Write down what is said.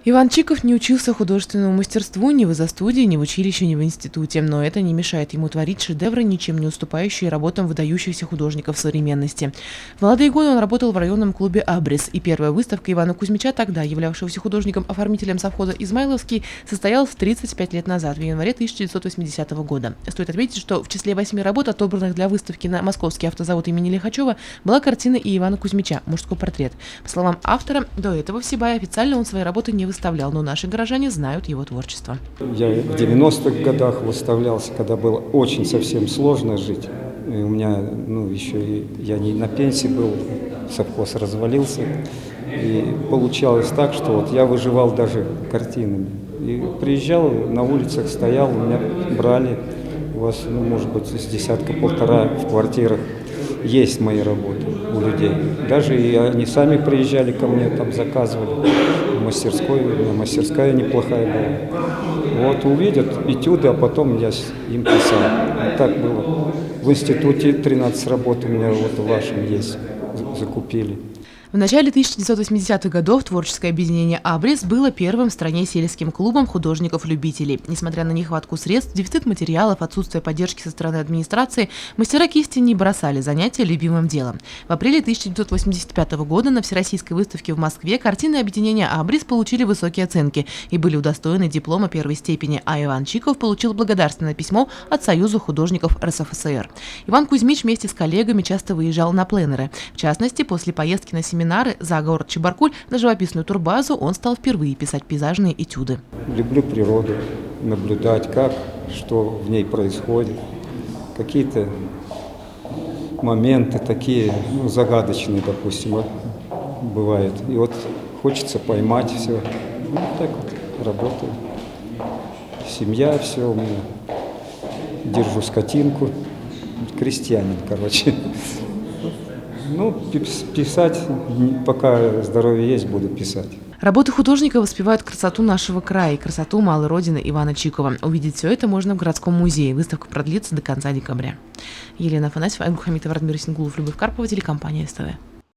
Иван Чиков не учился художественному мастерству ни в изо-студии, ни в училище, ни в институте, но это не мешает ему творить шедевры, ничем не уступающие работам выдающихся художников современности. В молодые годы он работал в районном клубе «Абрис», и первая выставка Ивана Кузьмича, тогда являвшегося художником-оформителем совхоза «Измайловский», состоялась 35 лет назад, в январе 1980 года. Стоит отметить, что в числе 8 работ, отобранных для выставки на Московский автозавод имени Лихачева, была картина и Ивана Кузьмича «Мужской портрет». По словам автора, до этого в Сибае официально он свои работы не выставлял, но наши горожане знают его творчество. Я в 90-х годах выставлялся, когда было очень совсем сложно жить. И у меня, я не на пенсии был, совхоз развалился. И получалось так, что вот я выживал даже картинами. И приезжал, на улицах стоял, меня брали. У вас, может быть, с десятка-полтора в квартирах есть мои работы у людей. Даже и они сами приезжали ко мне, там заказывали. Мастерская неплохая была. Вот увидят этюды, а потом я им писал. Вот так было. В институте 13 работ у меня вот в вашем есть, закупили. В начале 1980-х годов творческое объединение «Абрис» было первым в стране сельским клубом художников-любителей. Несмотря на нехватку средств, дефицит материалов, отсутствие поддержки со стороны администрации, мастера кисти не бросали занятия любимым делом. В апреле 1985 года на Всероссийской выставке в Москве картины объединения «Абрис» получили высокие оценки и были удостоены диплома первой степени, а Иван Чиков получил благодарственное письмо от Союза художников РСФСР. Иван Кузьмич вместе с коллегами часто выезжал на пленэры. В частности, после поездки на семинары за город Чебаркуль на живописную турбазу он стал впервые писать пейзажные этюды. Люблю природу, наблюдать, что в ней происходит. Какие-то моменты такие загадочные, допустим, бывают. И вот хочется поймать все. Вот так вот работаю. Семья, все у меня. Держу скотинку. Крестьянин, короче. Писать, пока здоровье есть, буду писать. Работы художника воспевают красоту нашего края и красоту малой родины Ивана Чикова. Увидеть все это можно в городском музее. Выставка продлится до конца декабря. Елена Афанасьева, Аймгуль Хамитова, Радмир Исенгулов, Любовь Карпова, телекомпания СТВ.